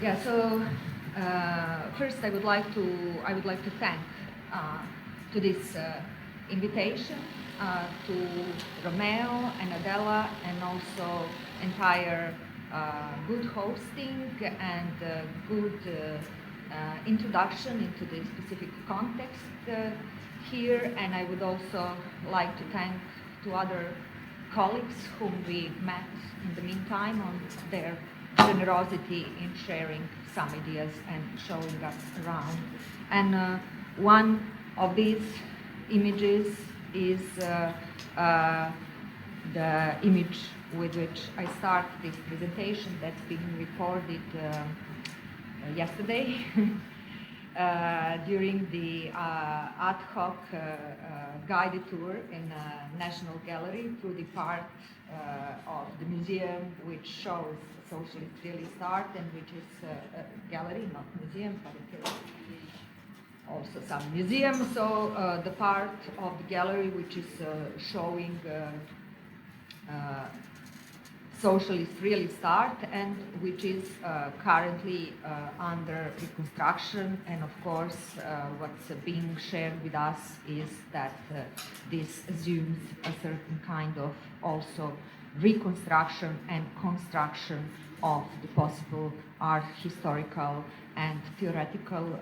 Yeah. So first, I would like to thank to this invitation to Romeo and Adela, and also entire good hosting and good introduction into the specific context here. And I would also like to thank to other colleagues whom we met in the meantime on their generosity in sharing some ideas and showing us around. And one of these images is the image with which I start this presentation that's being recorded yesterday during the ad hoc guided tour in National Gallery through the part of the museum which shows socialist realist art, and which is a gallery, not museum, but it is also some museum. So the part of the gallery which is showing socialist realist art, and which is currently under reconstruction. And of course, what's being shared with us is that this assumes a certain kind of also reconstruction and construction of the possible art historical and theoretical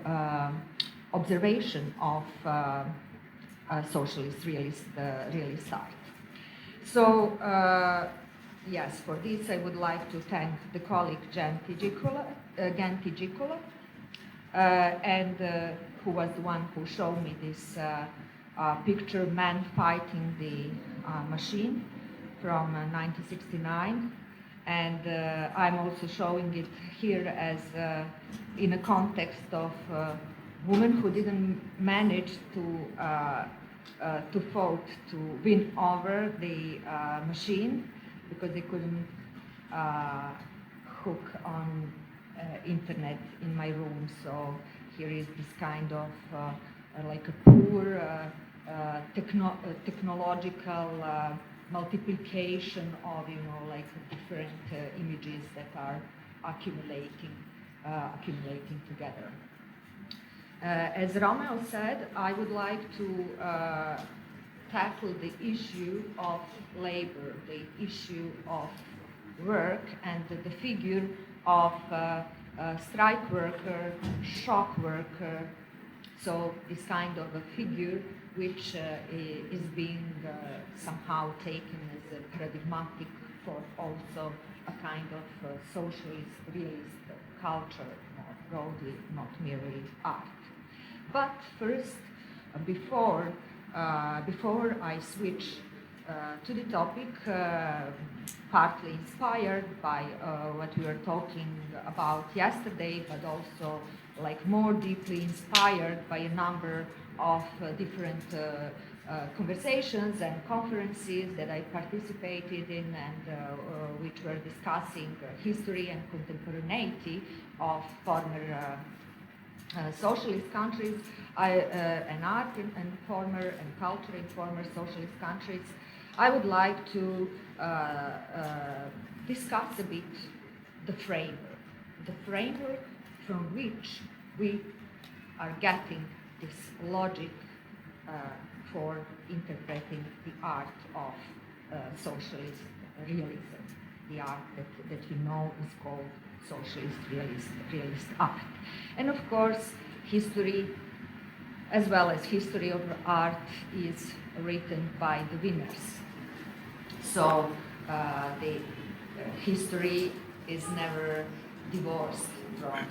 observation of socialist realist art. So yes, for this I would like to thank the colleague Genti Gicola, and who was the one who showed me this picture, Man Fighting the Machine, from 1969. And I'm also showing it here as in a context of women who didn't manage to vote to win over the machine because they couldn't hook on internet in my room. So here is this kind of like a poor technological multiplication of like different images that are accumulating together. As Romeo said, I would like to tackle the issue of labor, the issue of work, and the figure of strike worker, shock worker. So this kind of a figure which is being somehow taken as a paradigmatic for also a kind of socialist realist culture, more broadly, not merely art. But first, before I switch to the topic, partly inspired by what we were talking about yesterday, but also like more deeply inspired by a number of different conversations and conferences that I participated in, and which were discussing history and contemporaneity of former socialist countries, and art and former and culture in former socialist countries. I would like to discuss a bit the framework from which we are getting this logic for interpreting the art of socialist realism, the art that we know is called socialist realist art. And of course, history, as well as history of art, is written by the winners. So the history is never divorced from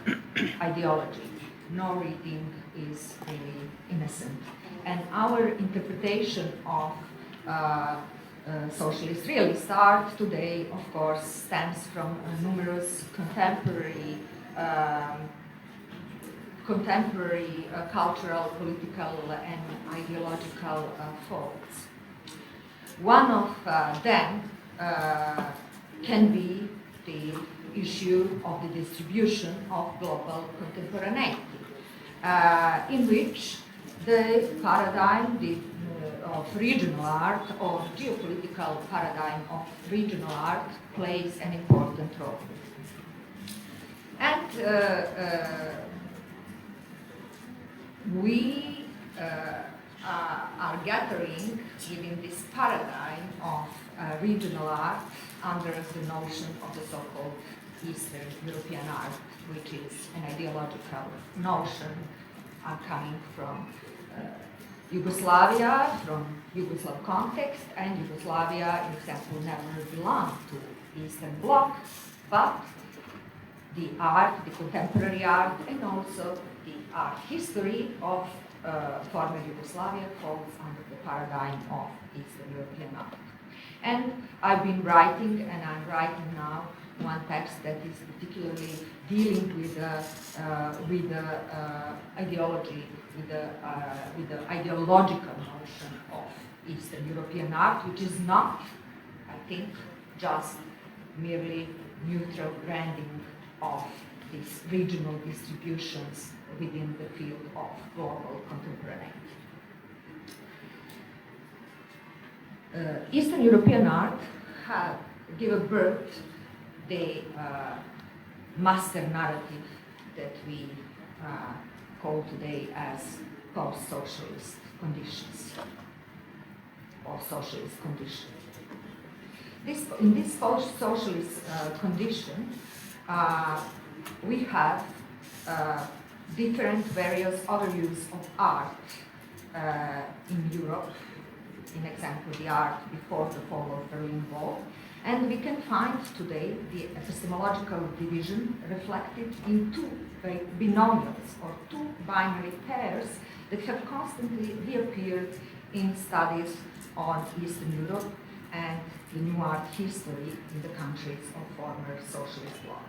ideology. No reading is really innocent. And our interpretation of socialist realist art today, of course, stems from numerous contemporary cultural, political, and ideological faults. One of them can be the issue of the distribution of global contemporaneity, in which the paradigm of regional art, or geopolitical paradigm of regional art, plays an important role. And we are gathering within this paradigm of regional art under the notion of the so-called Eastern European art, which is an ideological notion coming from Yugoslavia, from Yugoslav context, and Yugoslavia, in example, never belonged to Eastern Bloc, but the art, the contemporary art, and also the art history of former Yugoslavia falls under the paradigm of Eastern European art. And I've been writing, and I'm writing now, one text that is particularly dealing with the ideology, with the ideological notion of Eastern European art, which is not, I think, just merely neutral branding of these regional distributions within the field of global contemporaneity. Eastern European art have given birth the master narrative that we call today as post-socialist conditions or socialist conditions. In this post-socialist condition, we have different various overviews of art in Europe. In example, the art before the fall of the Berlin Wall. And we can find today the epistemological division reflected in two binomials or two binary pairs that have constantly reappeared in studies on Eastern Europe and the new art history in the countries of former socialist bloc.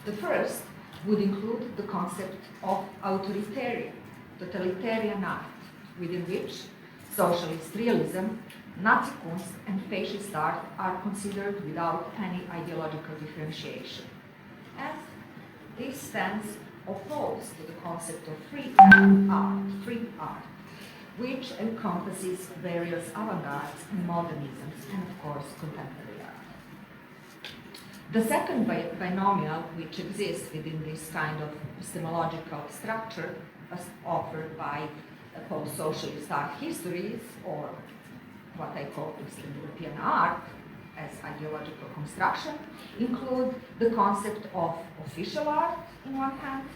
The first would include the concept of authoritarian, totalitarian art, within which socialist realism, Nazi Kunst, and fascist art are considered without any ideological differentiation. And this stands opposed to the concept of free art, which encompasses various avant-gardes and modernisms, and of course contemporary art. The second binomial, which exists within this kind of epistemological structure, was offered by post-socialist art histories, or what I call Eastern European art as ideological construction, include the concept of official art in one hand,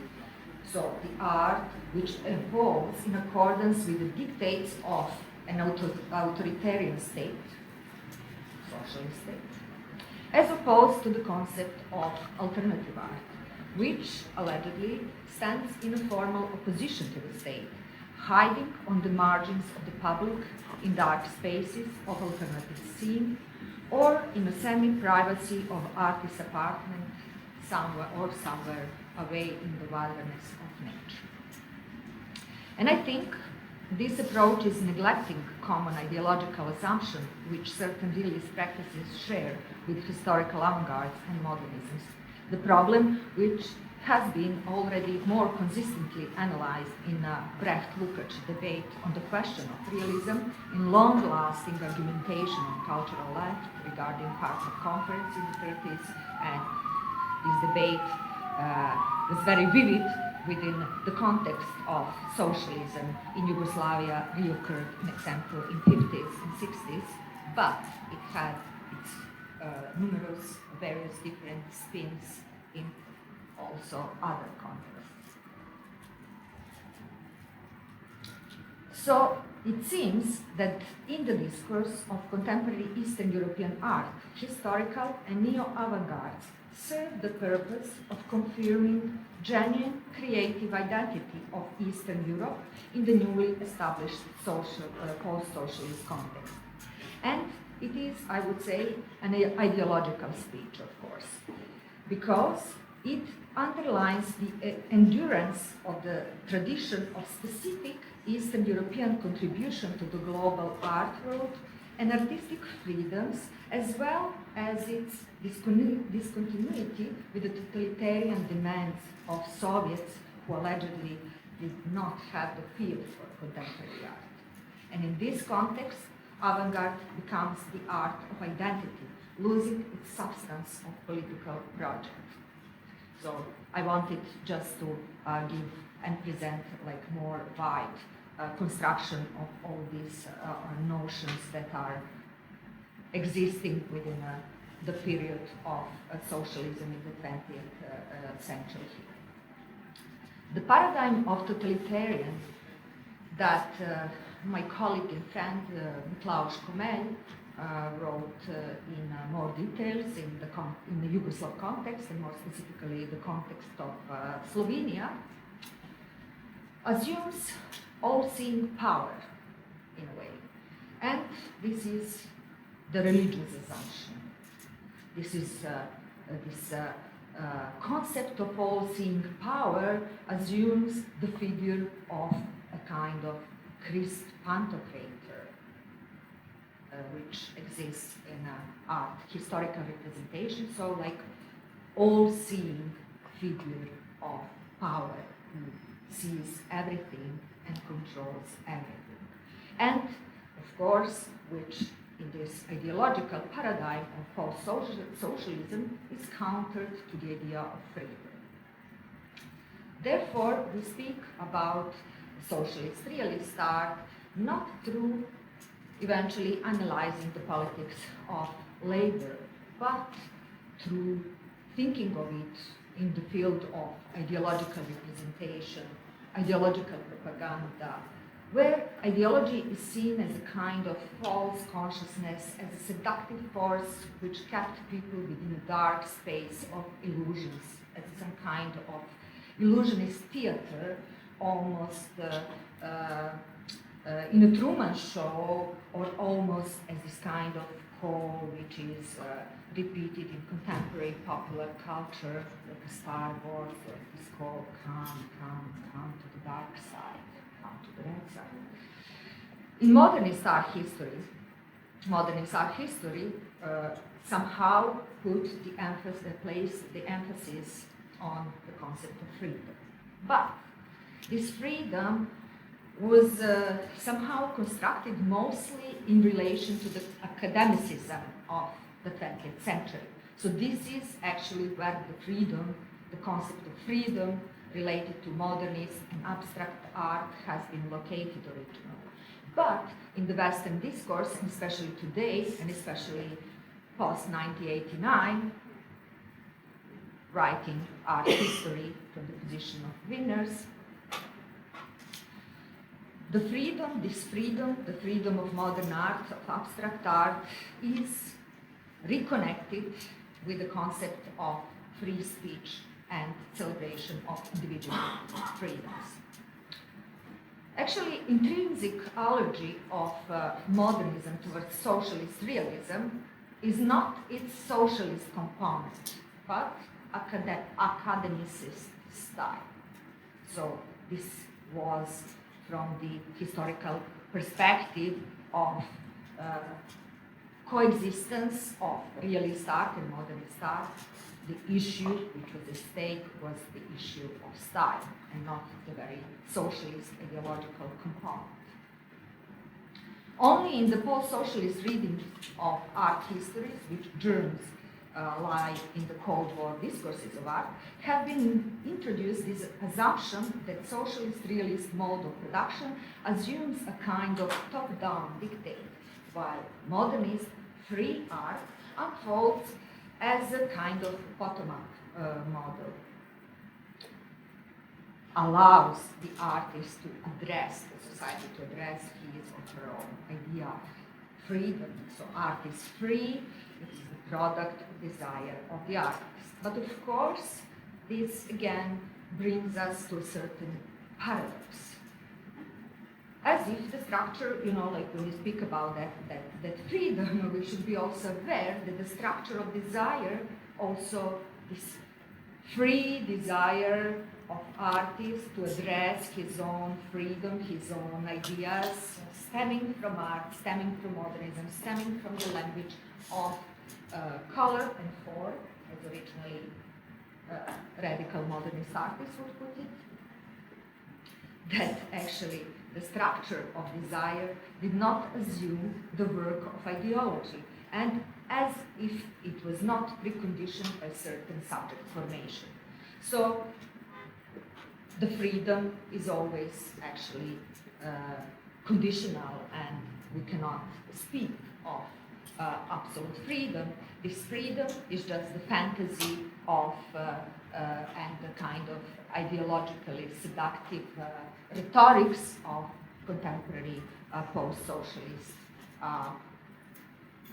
so the art which evolves in accordance with the dictates of an authoritarian state, socialist state, as opposed to the concept of alternative art, which allegedly stands in a formal opposition to the state, hiding on the margins of the public in dark spaces of alternative scene, or in a semi-privacy of artist's apartment somewhere away in the wilderness of nature. And I think this approach is neglecting common ideological assumption which certain realist practices share with historical avant-gardes and modernisms. The problem which has been already more consistently analyzed in a Brecht-Lukács debate on the question of realism in long-lasting argumentation on cultural left regarding Partner Conference in the 30s, and this debate was very vivid within the context of socialism in Yugoslavia reoccurred, in example, in 50s and 60s, but it had its numerous various different spins in also other contexts. So it seems that in the discourse of contemporary Eastern European art, historical and neo-avant-gardes serve the purpose of confirming genuine creative identity of Eastern Europe in the newly established post-socialist context. And it is, I would say, an ideological speech, of course, because it underlines the endurance of the tradition of specific Eastern European contribution to the global art world and artistic freedoms, as well as its discontinuity with the totalitarian demands of Soviets who allegedly did not have the feel for contemporary art. And in this context, avant-garde becomes the art of identity, losing its substance of political project. So I wanted just to give and present like more wide construction of all these notions that are existing within the period of socialism in the 20th century. The paradigm of totalitarian that my colleague and friend Miklaus Komel wrote in more details in the Yugoslav context, and more specifically the context of Slovenia, assumes all-seeing power in a way. And this is the religious assumption. This is this concept of all-seeing power assumes the figure of a kind of Christ Pantocrator, which exists in art, historical representation, so like all-seeing figure of power who sees everything and controls everything. And of course, which in this ideological paradigm of post-socialism is countered to the idea of freedom. Therefore, we speak about socialist realist art not through eventually analyzing the politics of labor, but through thinking of it in the field of ideological representation, ideological propaganda, where ideology is seen as a kind of false consciousness, as a seductive force which kept people within a dark space of illusions, as some kind of illusionist theater, almost in a Truman Show, or almost as this kind of call which is repeated in contemporary popular culture, like a Star Wars, like this call, come to the dark side, come to the red side. In modernist art history somehow put the emphasis on the concept of freedom. But this freedom was somehow constructed mostly in relation to the academicism of the 20th century. So this is actually where the concept of freedom related to modernist and abstract art has been located originally. But in the Western discourse, and especially today, and especially post-1989, writing art history from the position of winners, the freedom of modern art, of abstract art, is reconnected with the concept of free speech and celebration of individual freedoms. Actually, intrinsic allergy of modernism towards socialist realism is not its socialist component, but academicist style. So this was from the historical perspective of coexistence of realist art and modernist art. The issue which was at stake was the issue of style and not the very socialist ideological component. Only in the post-socialist readings of art histories, which germs lie in the Cold War discourses of art, have been introduced this assumption that socialist realist mode of production assumes a kind of top-down dictate, while modernist free art unfolds as a kind of bottom-up model, allows the artist to address the society, to address his or her own idea of freedom. So art is free, it is the product of desire of the artist. But of course, this again brings us to a certain paradox. As if the structure, like when we speak about that freedom, we should be also aware that the structure of desire, also this free desire of artists to address his own freedom, his own ideas, stemming from art, stemming from modernism, stemming from the language of color and form, as originally radical modernist artists would put it, that actually the structure of desire did not assume the work of ideology, and as if it was not preconditioned by certain subject formation. So the freedom is always actually conditional, and we cannot speak of absolute freedom. This freedom is just the fantasy of and the kind of ideologically seductive rhetorics of contemporary post-socialist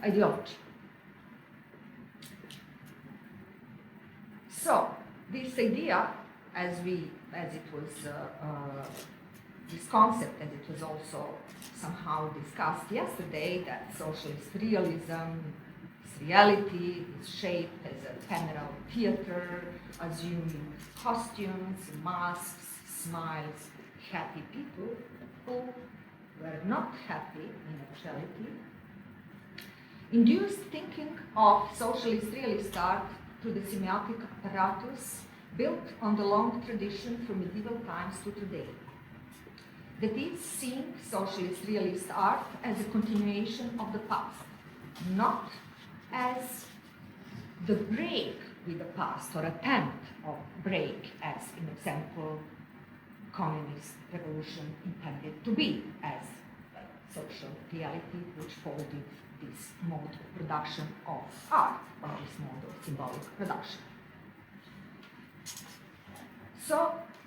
ideology. So this idea, as it was this concept, as it was also somehow discussed yesterday, that socialist realism, this reality is shaped as a ephemeral theater, assuming costumes, masks, smiles, happy people who were not happy in actuality, induced thinking of socialist realist art to the semiotic apparatus built on the long tradition from medieval times to today. That is, seeing socialist realist art as a continuation of the past, not as the break with the past or attempt of break, as in example communist revolution intended to be, as social reality which folded this mode of production of art, or this mode of symbolic production. So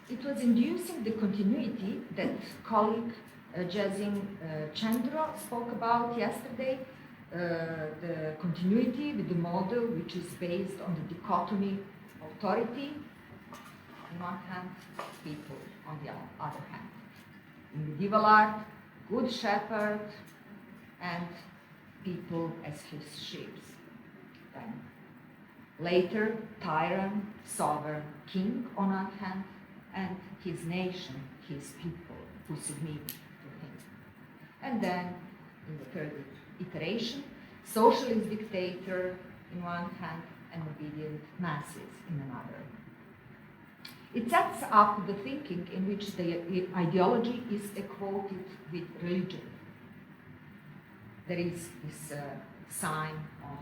it was inducing the continuity that colleague Jazin Chandra spoke about yesterday, the continuity with the model which is based on the dichotomy authority on one hand, people on the other hand. In medieval art, good shepherd and people as his sheep. Then later, tyrant, sovereign, king on one hand, and his nation, his people who submit to him. And then, in the third iteration, socialist dictator in one hand and obedient masses in another. It sets up the thinking in which the ideology is equated with religion. There is this sign of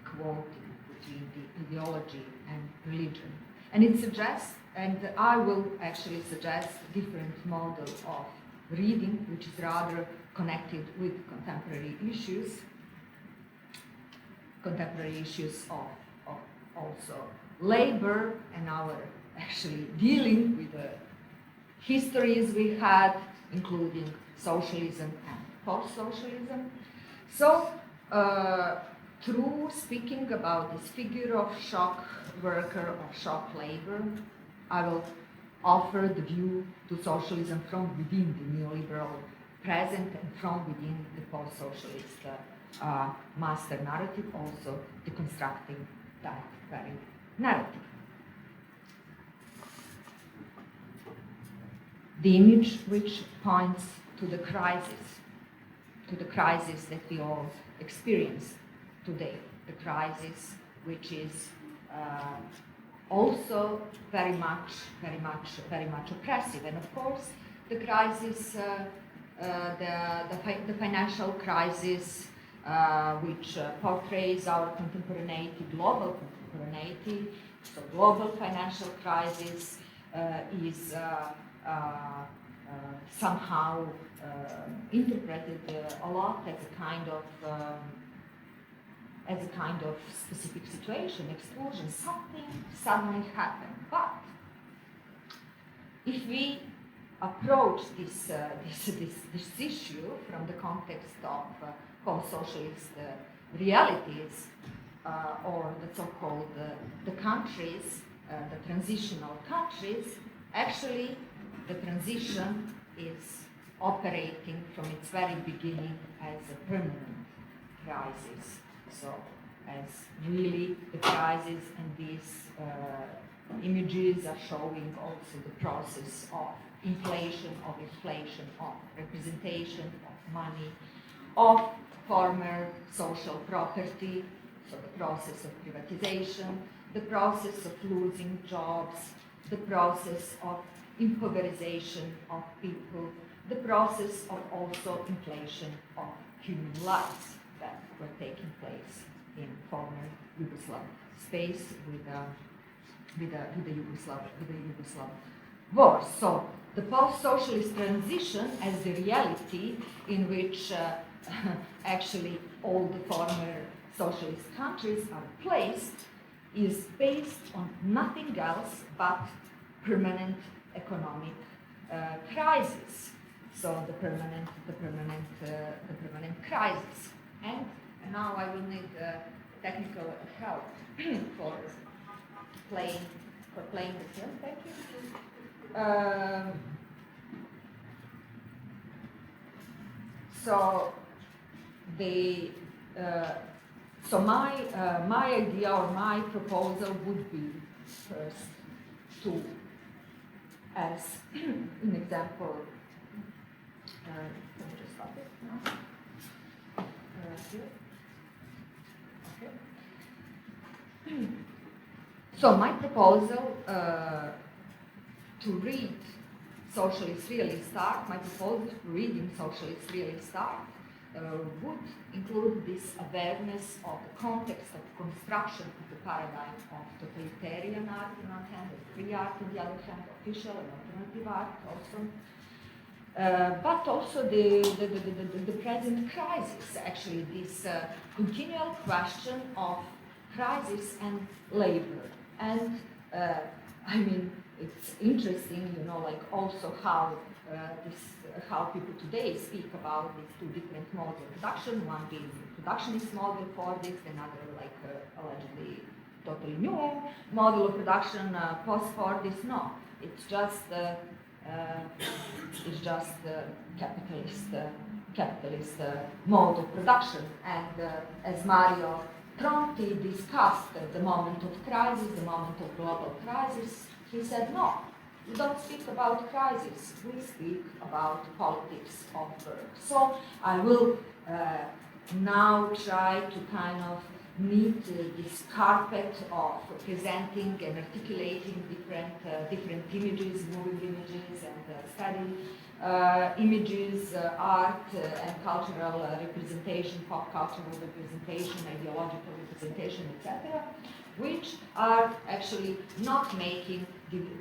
equality between the ideology and religion. And it suggests, and I will actually suggest, a different model of reading, which is rather connected with contemporary issues of also labor and our actually dealing with the histories we had, including socialism and post-socialism. So, through speaking about this figure of shock worker or shock labor, I will offer the view to socialism from within the neoliberal present and from within the post-socialist master narrative, also deconstructing that very narrative. The image which points to the crisis that we all experience today, the crisis which is also very much oppressive, and of course the crisis, the financial crisis, which portrays our contemporaneity, global contemporaneity. So global financial crisis is somehow interpreted a lot as a kind of specific situation, explosion, something suddenly happened. But if we approach this issue from the context of post-socialist realities, or the so-called the countries, the transitional countries, actually the transition is operating from its very beginning as a permanent crisis. So, as really the crisis and these images are showing also the process of inflation, of representation, of money, of former social property, so the process of privatization, the process of losing jobs, the process of impoverization of people, the process of also inflation of human lives that were taking place in former Yugoslav space with the Yugoslav war. So the post-socialist transition as the reality in which actually all the former socialist countries are placed is based on nothing else but permanent economic crisis. So the permanent crisis. And now I will need technical help for playing the film. Thank you. So my idea or my proposal would be first to, as an example, let me just stop it now. Here. Okay. So my proposal to read Socialist Realist Art, my proposal to reading Socialist Realist Art would include this awareness of the context of construction of the paradigm of totalitarian art on one hand, and free art on the other hand, official and alternative art also. But also the present crisis, actually this continual question of crisis and labor. And I mean, it's interesting, you know, like also how how people today speak about these two different modes of production, one being the productionist model for this, another like allegedly totally new model of production post for this. No, it's just capitalist mode of production. And as Mario Tronti discussed the moment of crisis, the moment of global crisis, he said, no, we don't speak about crisis, we speak about politics of work. So I will now try to kind of knit this carpet of presenting and articulating different images, moving images, and study images, art and cultural representation, pop cultural representation, ideological representation, etc., which are actually not making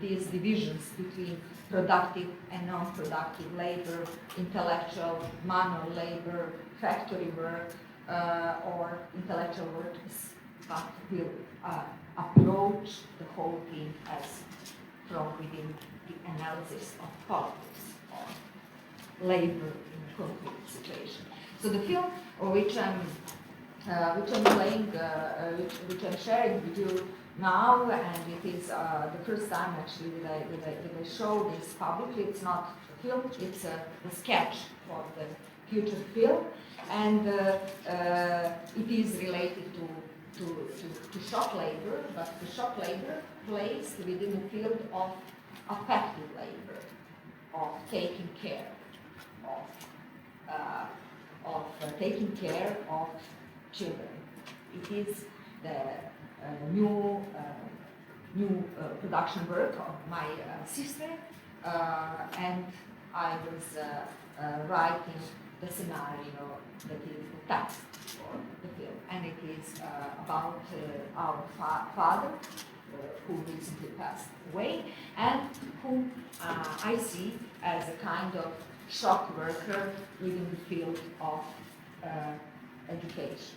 these divisions between productive and non-productive labor, intellectual, manual labor, factory work, or intellectual work, but will approach the whole thing as from within the analysis of politics or labor in a concrete situation. So the film, which I'm playing, which I'm sharing with you now, and it is the first time actually that I show this publicly. It's not a film; it's a sketch for the future film, and it is related to shop labor, but the shop labor placed within the field of affective labor, of taking care of taking care of children. It is the new production work of my sister, and I was writing the scenario that is the text for the film, and it is about our father, who recently passed away, and whom I see as a kind of shock worker within the field of education.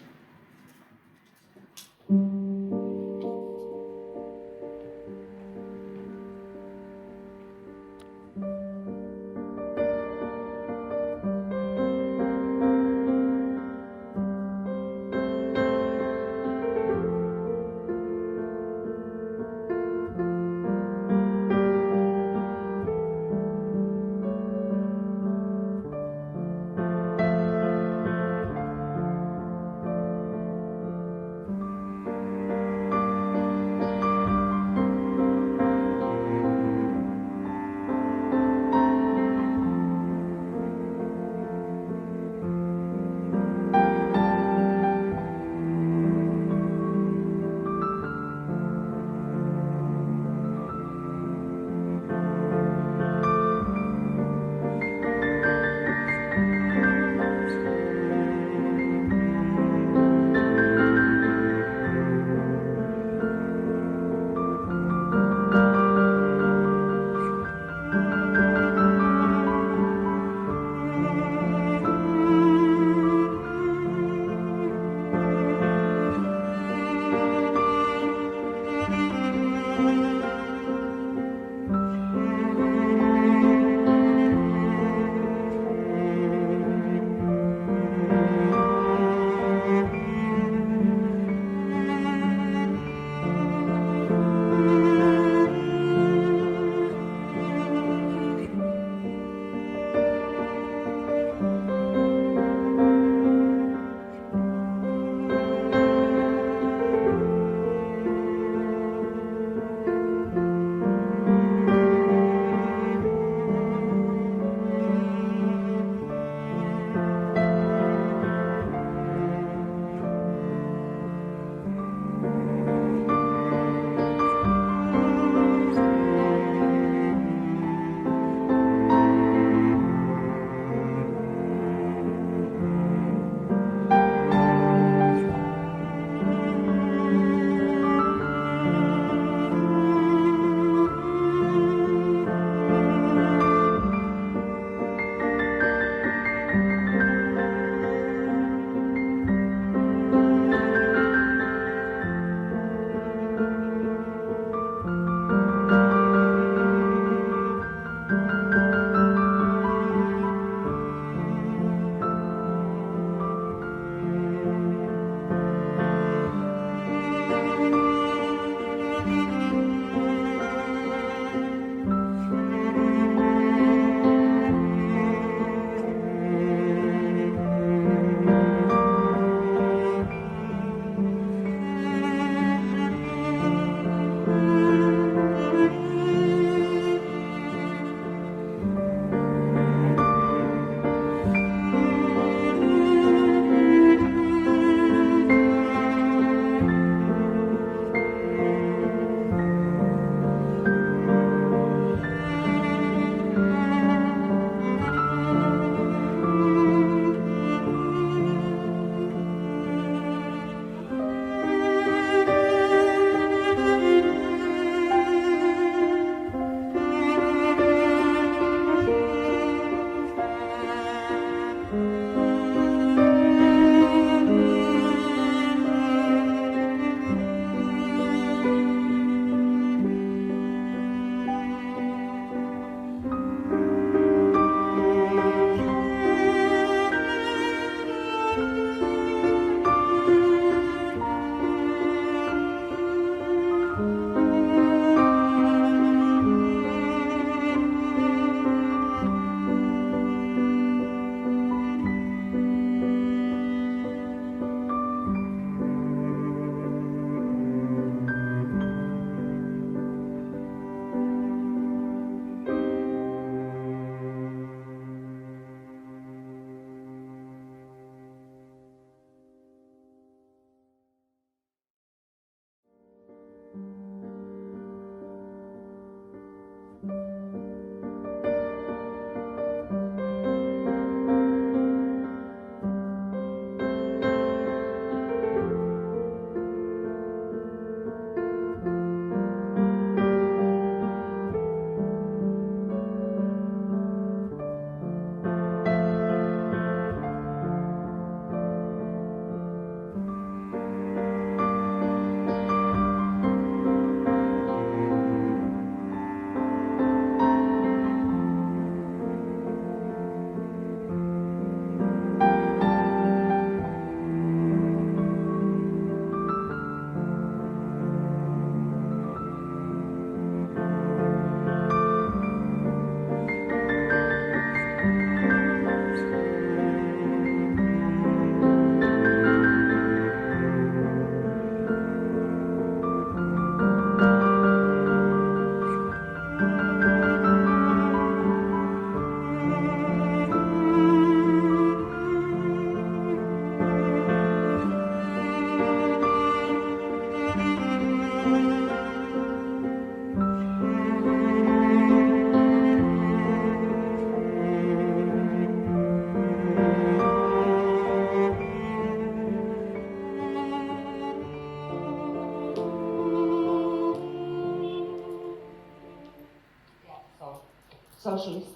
socialist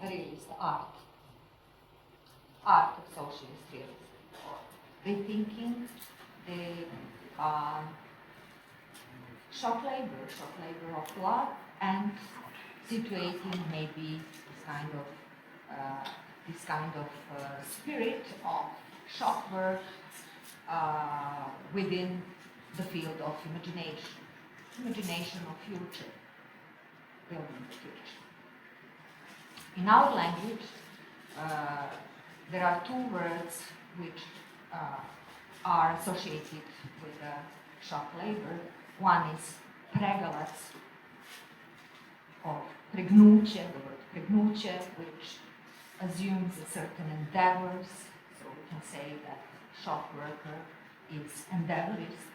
realist art. Art of socialist realism. They thinking, they shop labor of blood, and situating maybe this kind of spirit of shop work within the field of imagination of future, building the future. In our language, there are two words which are associated with shop labor. One is pregalac, or pregnuće, the word pregnuće, which assumes a certain endeavors. So we can say that shop worker is endeavorist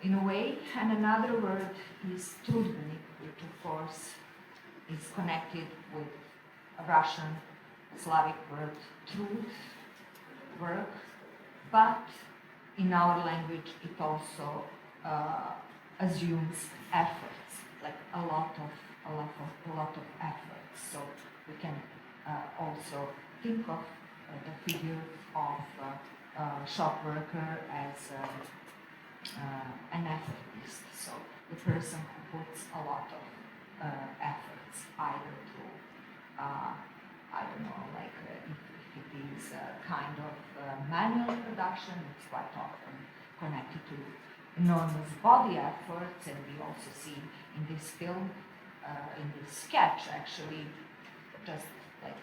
in a way. And another word is trudbenik, which of course is connected with a Russian Slavic word trud, work, but in our language it also assumes efforts, like a lot of efforts. So we can also think of the figure of shop worker as an effortist. So the person who puts a lot of efforts, either through I don't know, like if it is a kind of manual production, it's quite often connected to enormous body efforts, and we also see in this film, in this sketch, actually, just like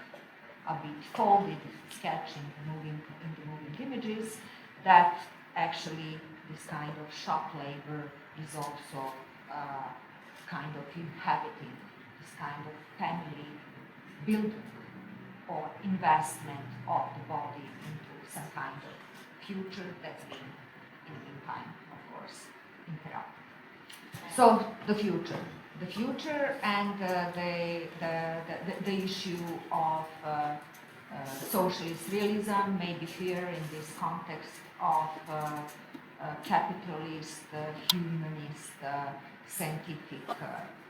a bit folded sketch in the moving images, that actually this kind of shop labor is also kind of inhabiting this kind of family building or investment of the body into some kind of future that's been, in the meantime, of course, interrupted. So the future and the issue of socialist realism may differ in this context of capitalist, humanist, scientific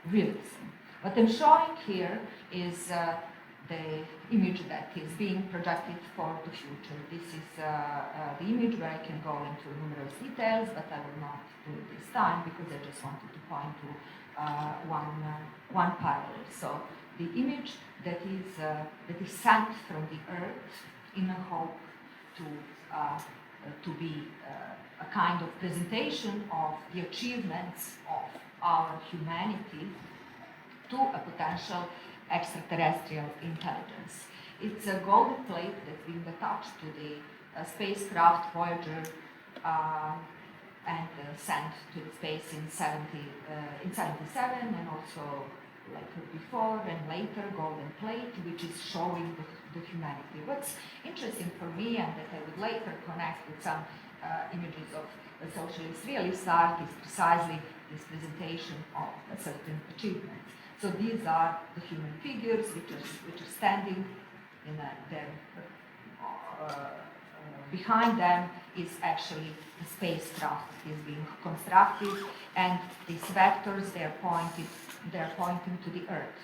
realism. What I'm showing here is the image that is being projected for the future. This is the image where I can go into numerous details, but I will not do it this time because I just wanted to point to one parallel. So the image that is sent from the earth in a hope to be a kind of presentation of the achievements of our humanity to a potential extraterrestrial intelligence. It's a golden plate that's been attached to the spacecraft Voyager and sent to the space in 77, and also like before and later golden plate, which is showing the humanity. What's interesting for me, and that I would later connect with some images of the socialist realist art, is precisely this presentation of a certain achievement. So these are the human figures which are standing in behind them is actually the spacecraft that is being constructed, and these vectors they are pointing to the Earth.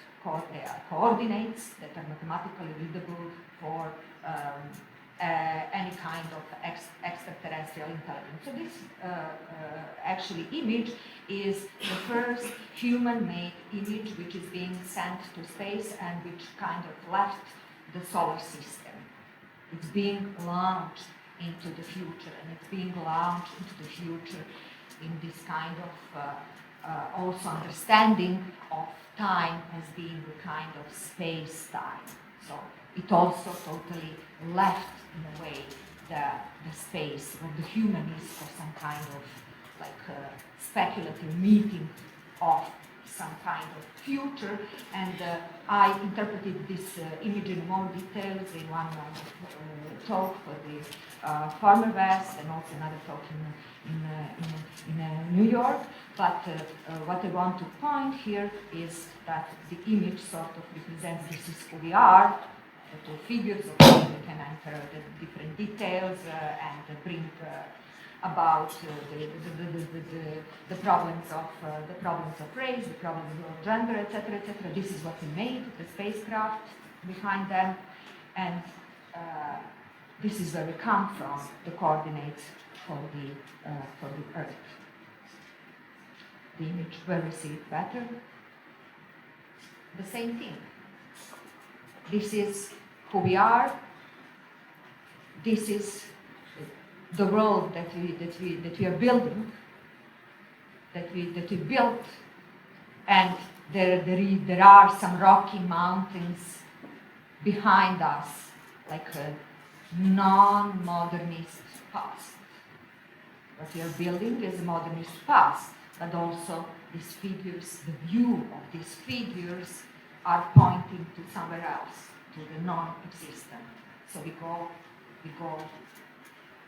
They are coordinates that are mathematically readable for any kind of extraterrestrial intelligence. So this actually image is the first human-made image which is being sent to space and which kind of left the solar system. It's being launched into the future, and it's being launched into the future in this kind of also understanding of time as being a kind of space-time. So it also totally left, in a way, the space where the human is for some kind of like speculative meeting of some kind of future, and I interpreted this image in more details in one talk for the Farmer West, and also another talk in New York. But what I want to point here is that the image sort of represents this is who we are, the two figures. Of course, we can enter the different details and bring about the problems of race, the problems of gender, etc., etc. This is what we made, the spacecraft behind them, and this is where we come from, the coordinates for the Earth. The image where we see it better. The same thing. This is who we are. This is the world that we are building, that we built, and there are some rocky mountains behind us, like a non-modernist past. What we are building is a modernist past, but also these figures, the view of these figures are pointing to somewhere else, to the non-existent. So we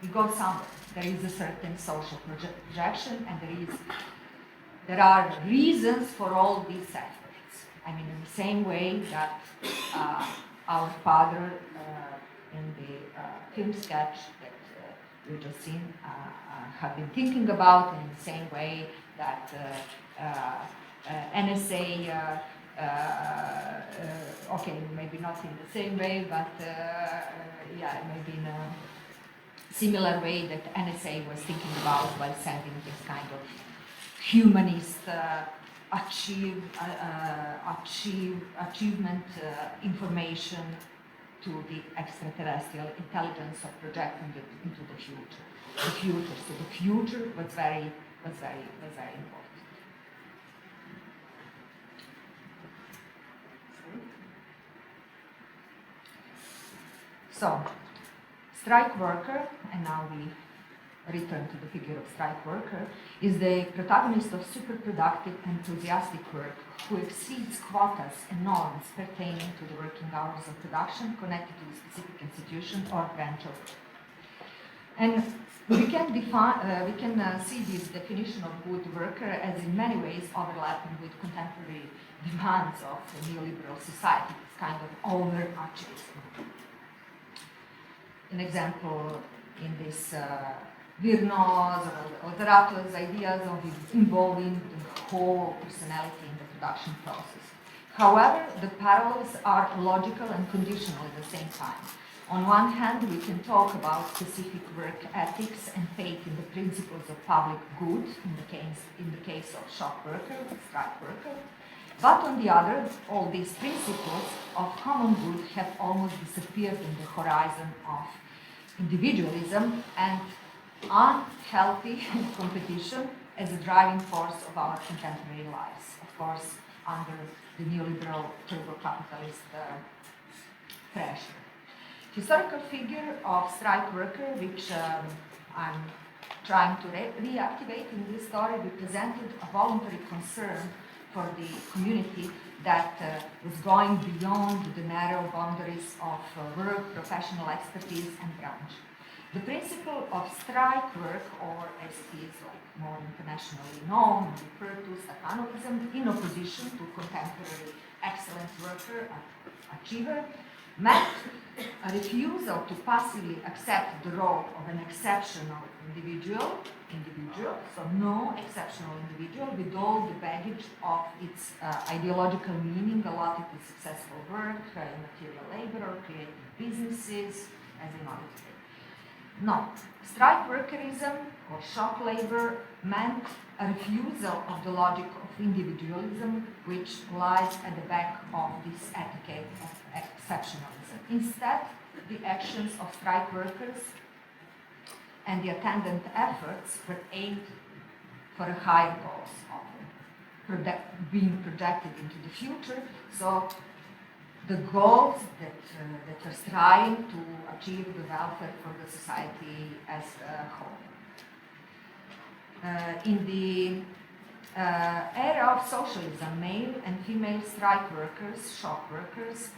go somewhere. There is a certain social projection, and there are reasons for all these efforts. I mean, in the same way that our father in the film sketch that we've just seen have been thinking about, in the same way that NSA, okay, maybe not in the same way, but yeah, maybe in a similar way that NSA was thinking about while sending this kind of humanist achievement information to the extraterrestrial intelligence of projecting it into the future. So the future was very important. So, strike worker, and now we return to the figure of strike worker, is the protagonist of super productive, enthusiastic work who exceeds quotas and norms pertaining to the working hours of production connected to a specific institution or branch of work. And we can see this definition of good worker as in many ways overlapping with contemporary demands of neoliberal society, this kind of overarchism. An example in this Virno's or Zarathus's ideas of involving the whole personality in the production process. However, the parallels are logical and conditional at the same time. On one hand, we can talk about specific work ethics and faith in the principles of public good, in the case of shop worker, strike worker. But on the other, all these principles of common good have almost disappeared in the horizon of individualism and unhealthy competition as a driving force of our contemporary lives, of course, under the neoliberal turbo-capitalist pressure. Historical figure of strike worker, which I'm trying to reactivate in this story, represented a voluntary concern for the community that was going beyond the narrow boundaries of work, professional expertise, and branch. The principle of strike work, or as it is more internationally known and referred to, Stefanovism, in opposition to contemporary excellent worker, achiever, meant a refusal to passively accept the role of an exceptional individual, so no exceptional individual with all the baggage of its ideological meaning allotted to successful work, material labor, or creative businesses, as in other states. No, strike workerism or shop labor meant a refusal of the logic of individualism, which lies at the back of this etiquette of exceptionalism. Instead, the actions of strike workers and the attendant efforts were aimed for a higher goals of being projected into the future. So the goals that are striving to achieve the welfare for the society as a whole. In the era of socialism, male and female strike workers, shop workers,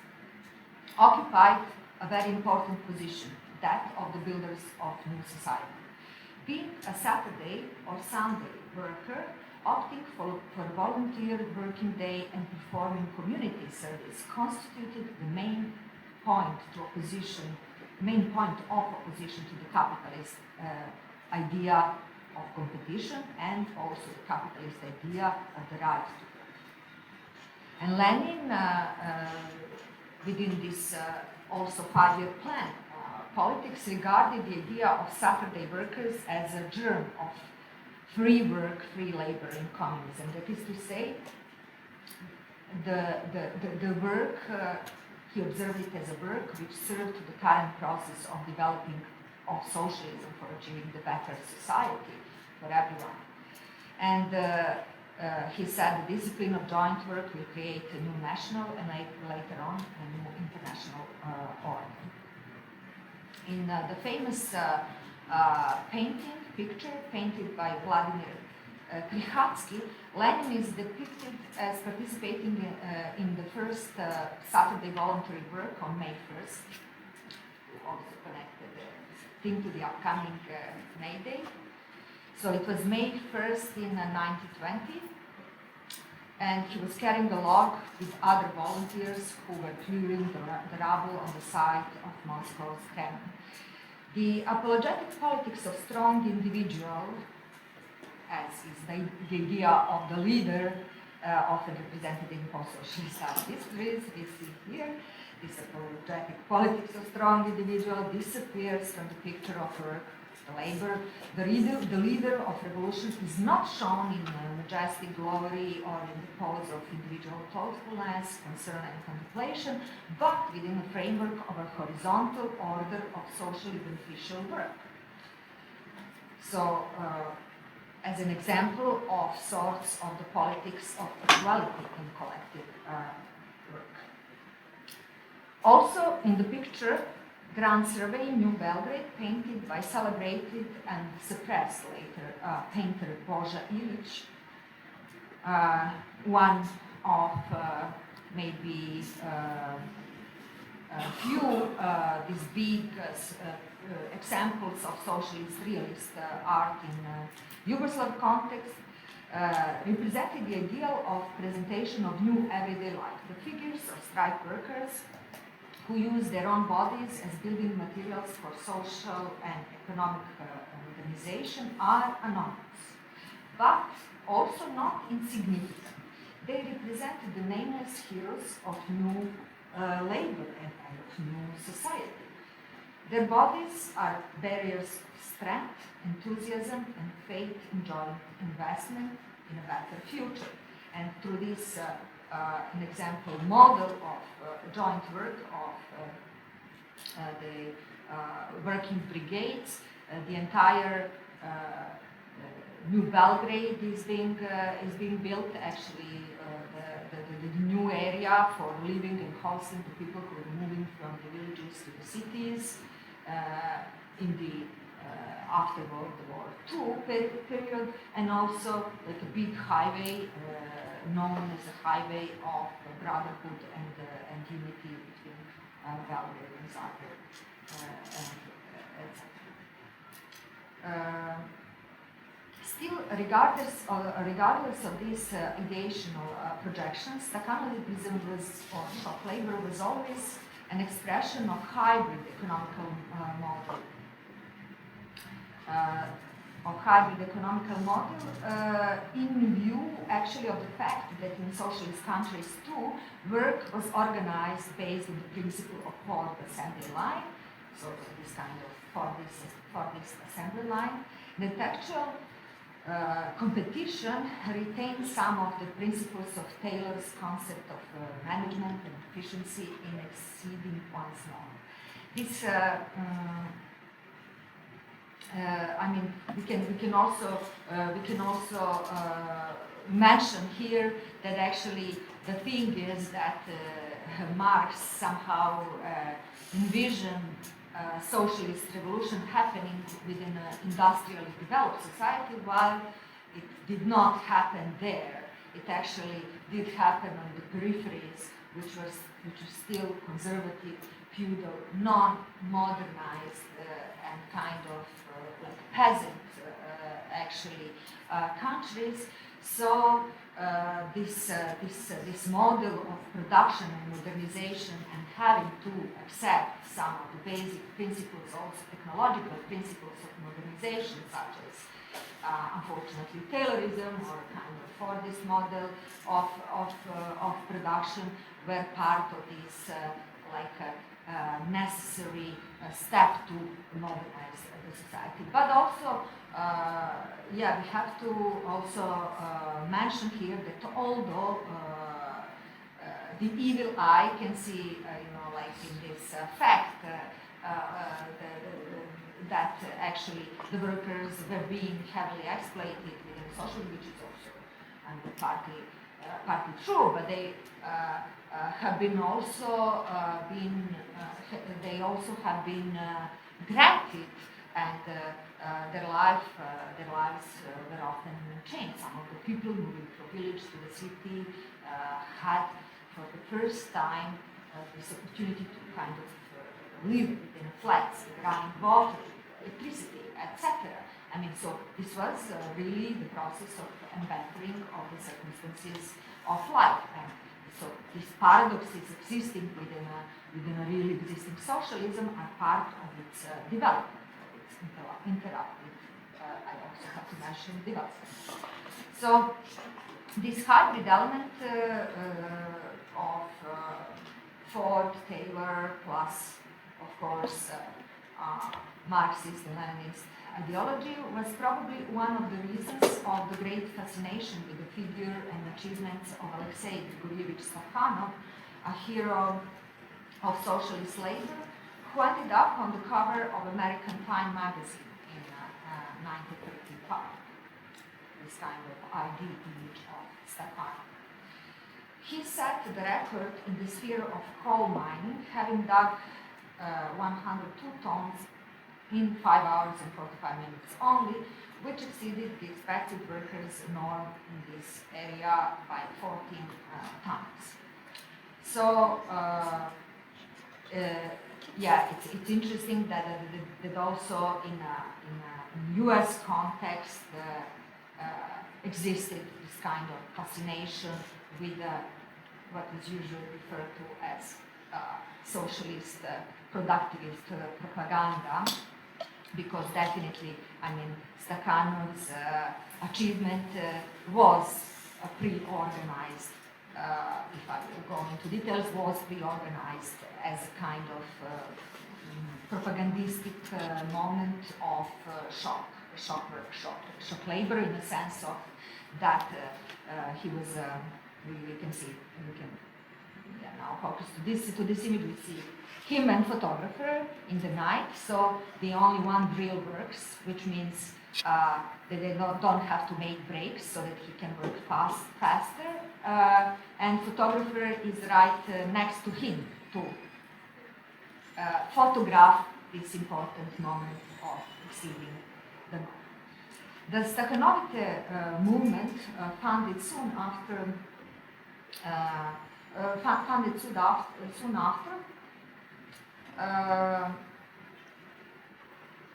occupied a very important position, that of the builders of new society. Being a Saturday or Sunday worker, opting for volunteer working day and performing community service constituted the main point of opposition to the capitalist idea of competition and also the capitalist idea of the right to work. And Lenin, within this also 5-year plan, politics regarded the idea of Saturday workers as a germ of free work, free labor in communism. That is to say, the work, he observed it as a work which served to the current process of developing of socialism for achieving the better society for everyone. And he said the discipline of joint work will create a new national and later on a new international order. In the famous picture painted by Vladimir Krychatsky, Lenin is depicted as participating in the first Saturday voluntary work on May 1st, also connected thing to the upcoming May Day. So it was May 1st in 1920, and he was carrying a log with other volunteers who were clearing the rubble on the site of Moscow's Kremlin. The apologetic politics of strong individual, as is the idea of the leader, often represented in post-socialist histories, we see here. This apologetic politics of strong individual disappears from the picture of work, the labor. The leader of revolution is not shown in majestic glory or in the pose of individual thoughtfulness, concern, and contemplation, but within a framework of a horizontal order of socially beneficial work. So, as an example of sorts of the politics of equality in collective work. Also in the picture, Grand Survey, New Belgrade, painted by celebrated and suppressed later painter Boža Ilić, one of maybe a few these big examples of socialist realist art in Yugoslav context, represented the ideal of presentation of new everyday life. The figures of strike workers who use their own bodies as building materials for social and economic organization are anonymous, but also not insignificant. They represented the nameless heroes of new labor and of new society. Their bodies are barriers of strength, enthusiasm, and faith in joint investment in a better future. And through this an example model of joint work of the working brigades, the entire New Belgrade is being built. Actually, the new area for living and hosting the people who are moving from the villages to the cities in the after World War II period, and also like a big highway known as a highway of brotherhood and unity between Belgrade and Zagreb, etc. Still, regardless of these ideational projections, Stakhanovism or shop labor was always an expression of hybrid economical model. In view actually of the fact that in socialist countries too, work was organized based on the principle of fourth assembly line, so this kind of for this assembly line, that actual competition retains some of the principles of Taylor's concept of management and efficiency in exceeding one's norm. This I mean, we can also mention here that actually the thing is that Marx somehow envisioned socialist revolution happening within an industrially developed society, while it did not happen there. It actually did happen on the peripheries, which were still conservative, feudal, non-modernized, and kind of like peasant, actually, countries. So this model of production and modernization and having to accept some of the basic principles, also technological principles of modernization, such as unfortunately Taylorism or kind of Fordist model of production, were part of this necessary step to modernize the society. But also, we have to also mention here that although the evil eye can see, in this fact, that actually the workers were being heavily exploited within socialism, which is also partly true, but they have been also they also have been granted, and their lives were often changed. Some of the people moving from village to the city had, for the first time, this opportunity to kind of live within flats, running water, electricity, etc. I mean, so this was really the process of bettering of the circumstances of life. And so these paradoxes existing within a really existing socialism are part of its development, of its interrupted, I also have to mention, development. So this hybrid element of Ford, Taylor, plus, of course, Marxist and Leninist ideology was probably one of the reasons of the great fascination with the figure and achievements of Alexei Grigorievich Stakhanov, a hero of socialist labor, who ended up on the cover of American Time magazine in 1935. This kind of ideal image of Stakhanov. He set the record in the sphere of coal mining, having dug 102 tons in 5 hours and 45 minutes only, which exceeded the expected workers' norm in this area by 14 times. So, it's interesting that also in U.S. context existed this kind of fascination with what is usually referred to as socialist productivist propaganda, because definitely, I mean, Stakhanov's achievement was pre-organized, if I will go into details, was pre-organized as a kind of propagandistic moment of shock labor, in the sense of that he was, we can see, we can now focus to this image. We see him and photographer in the night, so the only one drill works, which means that they don't have to make breaks, so that he can work faster, and photographer is right next to him to photograph this important moment of exceeding the moment. The Stakhanovite movement founded soon after,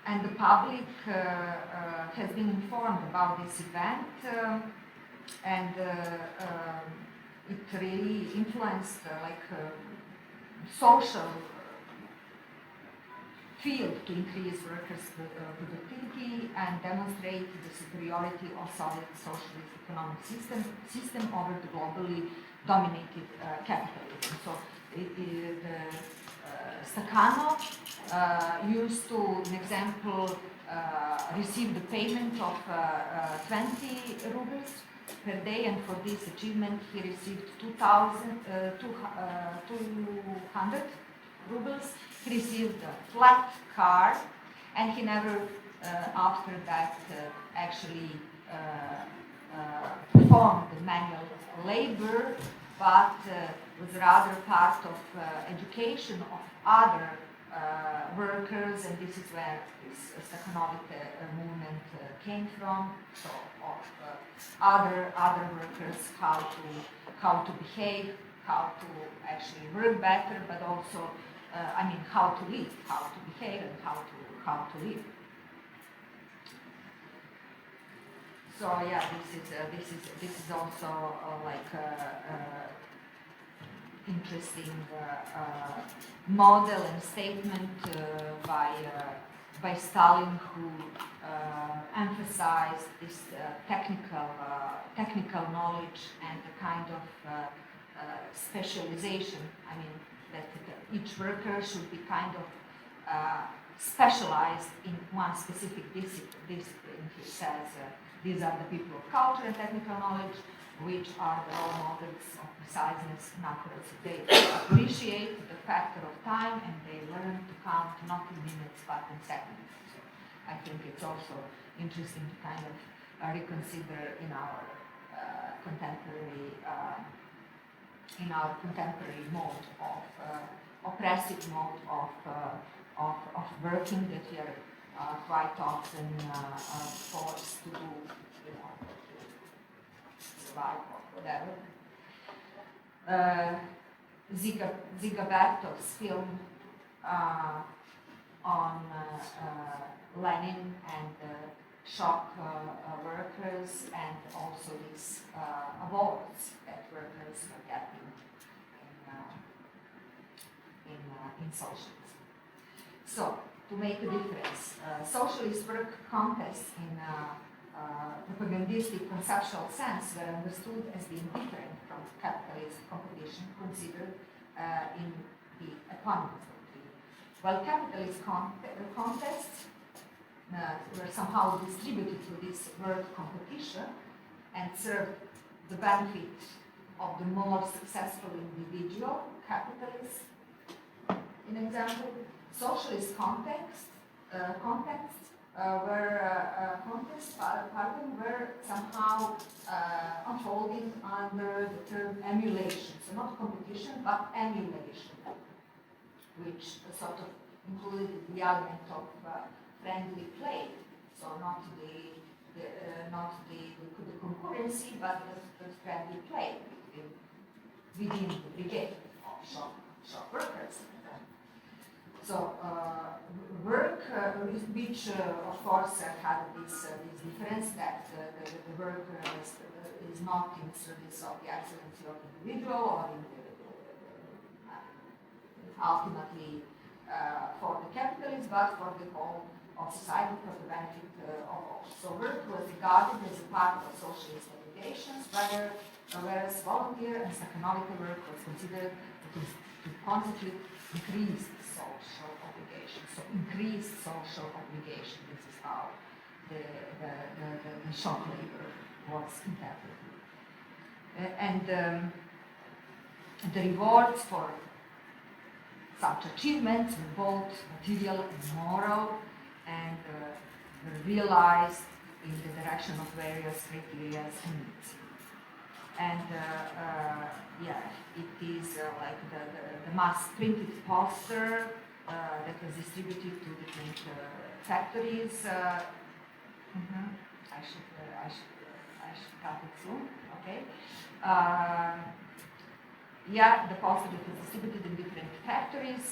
and the public has been informed about this event, and it really influenced social field to increase workers' productivity and demonstrate the superiority of Soviet socialist economic system over the globally dominated capitalism. So Stakhanov used to, an example, receive the payment of 20 rubles per day, and for this achievement he received 200 rubles. He received a flat car, and he never, after that, actually performed the manual labor, but was rather part of education of other workers, and this is where this Stakhanovite movement came from. So of other workers, how to behave, how to actually work better, but also how to live, how to behave, and how to live. So yeah, this is also like interesting model and statement by Stalin, who emphasized this technical knowledge and a kind of specialization. I mean, that each worker should be kind of specialized in one specific discipline. He says these are the people of culture and technical knowledge, which are the role models of preciseness and accuracy. They appreciate the factor of time and they learn to count not in minutes but in seconds. So I think it's also interesting to kind of reconsider in our contemporary mode of oppressive mode of working that we are quite often forced to do, you know, survive or whatever. Zigaberto's film on Lenin and shop workers, and also these awards that workers are getting in socialism. So, to make a difference, socialist work contests in propagandistic conceptual sense were understood as being different from capitalist competition considered in the eponymous doctrine. While capitalist contests were somehow distributed to this work competition and served the benefit of the more successful individual capitalist. In example, socialist contexts were somehow unfolding under the term emulation. So not competition, but emulation, which sort of included the element of friendly play. So not the concurrency, but the friendly play within the brigade of shop workers. So work, which of course had this difference that the work is not in service of the excellency of the individual or in ultimately for the capitalist, but for the whole of society, for the benefit of all. So work was regarded as a part of socialist obligations, whereas volunteer and economical work was considered to constitute increased social obligation. So increased social obligation. This is how the shop labor was interpreted. And the rewards for such achievements were both material and moral, and were realized in the direction of various criteria and needs. And yeah, it is like the mass printed poster that was distributed to different factories. I should cut it soon. Okay. Yeah, the poster that was distributed in different factories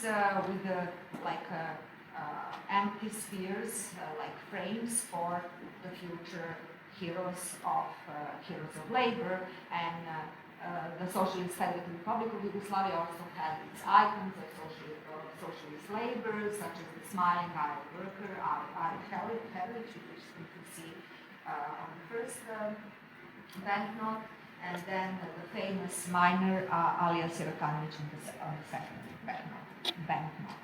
with empty spheres, like frames for the future heroes of labor, and the Socialist Federative Republic of Yugoslavia also had its icons of socialist labor, such as the smiling Arab worker, Arab heritage, which you can see on the first banknote, and then the famous miner Alija Sirotanović on the second banknote.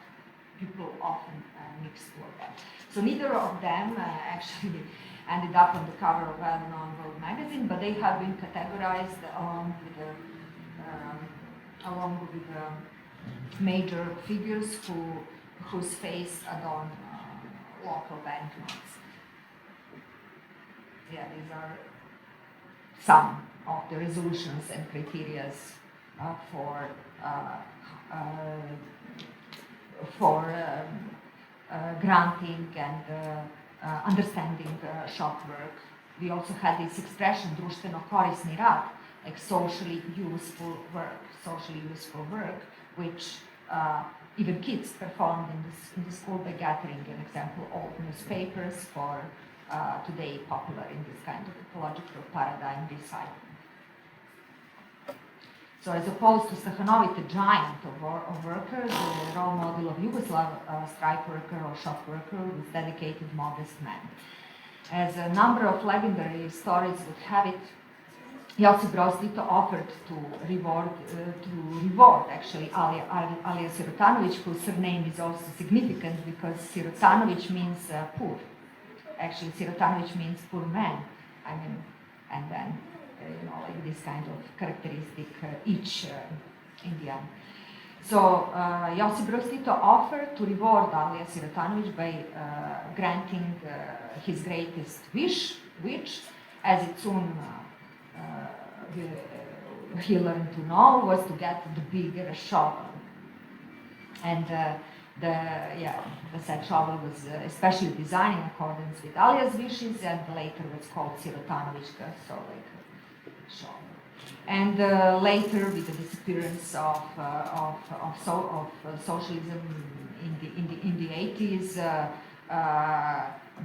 People often mix two of them. So neither of them actually ended up on the cover of well-known Vogue magazine, but they have been categorized along with major figures whose face adorn local banknotes. Yeah, these are some of the resolutions and criteria for granting and understanding shop work. We also had this expression, društveno korisni rad, like socially useful work, which even kids performed in the school by gathering, an example, old newspapers for today popular in this kind of ecological paradigm recycling. So as opposed to Stakhanović, the giant of workers, the role model of Yugoslav strike worker or shop worker was dedicated, modest man. As a number of legendary stories would have it, Josip Broz Tito offered to reward actually Alija Sirotanović, whose surname is also significant because Sirotanović means poor. Actually, Sirotanović means poor man. I mean, and then like this kind of characteristic each in the end. So Josip Broz Tito offered to reward Alija Sirotanović by granting his greatest wish, which, as it soon he learned to know, was to get the bigger shovel. And the said shovel was especially designed in accordance with Alija's wishes, and later was called Sirotanovićka, so like a shovel. And later, with the disappearance of socialism in the 80s,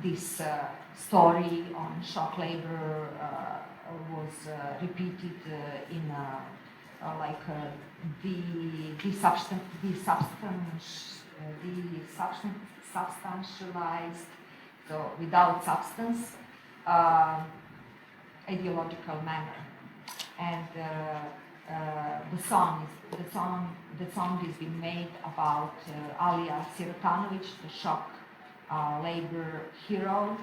this story on shop labor was repeated in substantialized, so without substance, ideological manner. And the song is being made about Alija Sirotanović, the shop labor hero,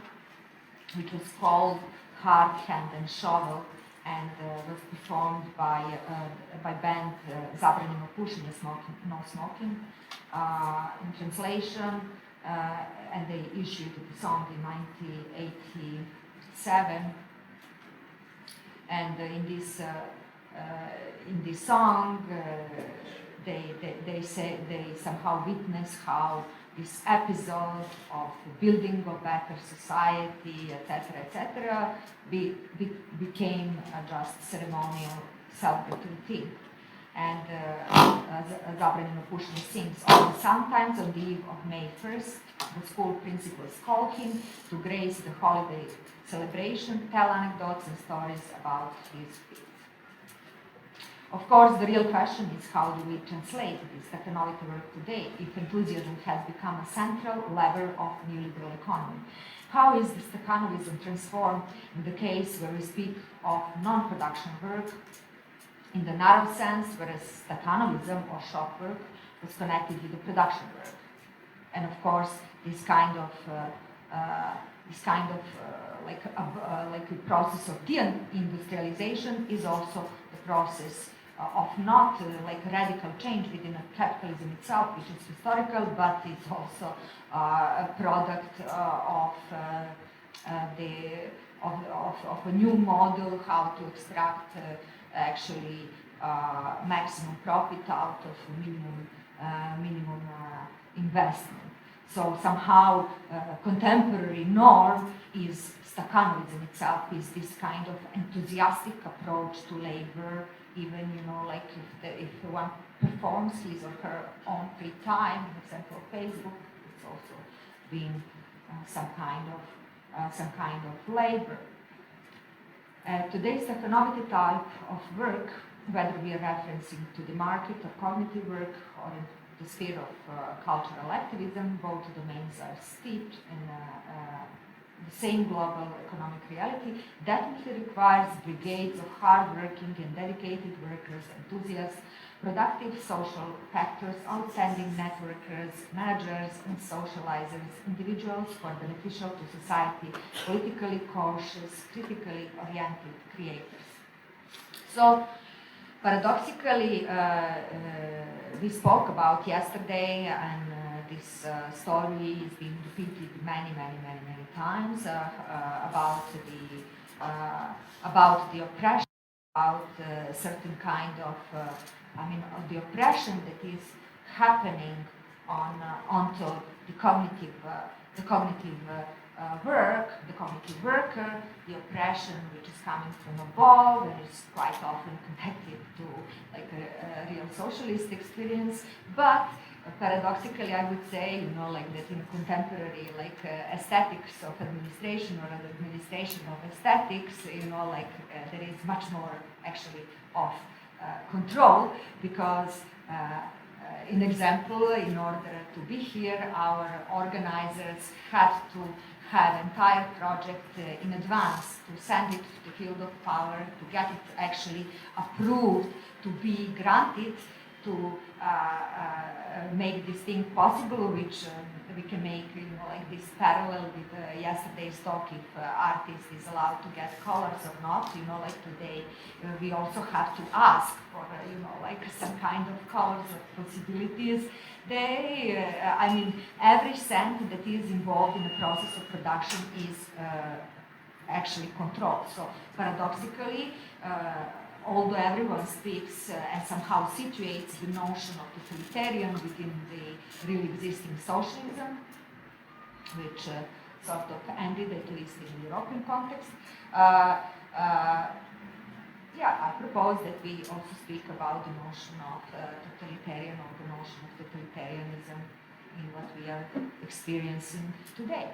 which was called Hard Hand and Shovel, and was performed by band Zabranjeno pušenje, no smoking, in translation, and they issued the song in 1987. And in this song, they somehow witness how this episode of building a better society, etc., became a just ceremonial, celebratory thing. And Zabranjeno pušenje sings, sometimes on the eve of May 1st, the school principals call him to grace the holiday celebration, tell anecdotes and stories about his feat. Of course, the real question is, how do we translate this Stakhanović work today if enthusiasm has become a central lever of neoliberal economy? How is the Stakhanovism transformed in the case where we speak of non-production work in the narrow sense, whereas Stakhanovism or shop work was connected with the production work? And of course, this kind of like a process of deindustrialization is also the process of not like radical change within capitalism itself, which is historical, but it's also a product of a new model how to extract actually maximum profit out of minimum investment. So somehow contemporary norm is Stakhanovism itself, is this kind of enthusiastic approach to labor, even like if one performs his or her own free time, for example, Facebook, it's also being some kind of labor. Today's Stakhanović type of work, whether we are referencing to the market or cognitive work or in the sphere of cultural activism, both domains are steeped in the same global economic reality, definitely requires brigades of hard-working and dedicated workers, enthusiasts, productive social factors, outstanding networkers, managers and socializers, individuals who are beneficial to society, politically cautious, critically oriented creators. So, paradoxically, we spoke about yesterday, and this story is being repeated many times about the oppression, about certain kind of the oppression that is happening onto the cognitive work, the cognitive worker, the oppression which is coming from above and is quite often connected to like a real socialist experience, but Paradoxically, I would say, like that in contemporary, like aesthetics of administration or administration of aesthetics, like there is much more actually of control because, in example, in order to be here, our organizers had to have entire project in advance to send it to the field of power, to get it actually approved, to be granted, to make this thing possible, which we can make, like this parallel with yesterday's talk, if artist is allowed to get colors or not, like today we also have to ask for, like some kind of colors or possibilities. I mean, every cent that is involved in the process of production is actually controlled. So paradoxically, although everyone speaks and somehow situates the notion of totalitarian within the really existing socialism, which sort of ended, at least in the European context, I propose that we also speak about the notion of totalitarian, or the notion of totalitarianism in what we are experiencing today.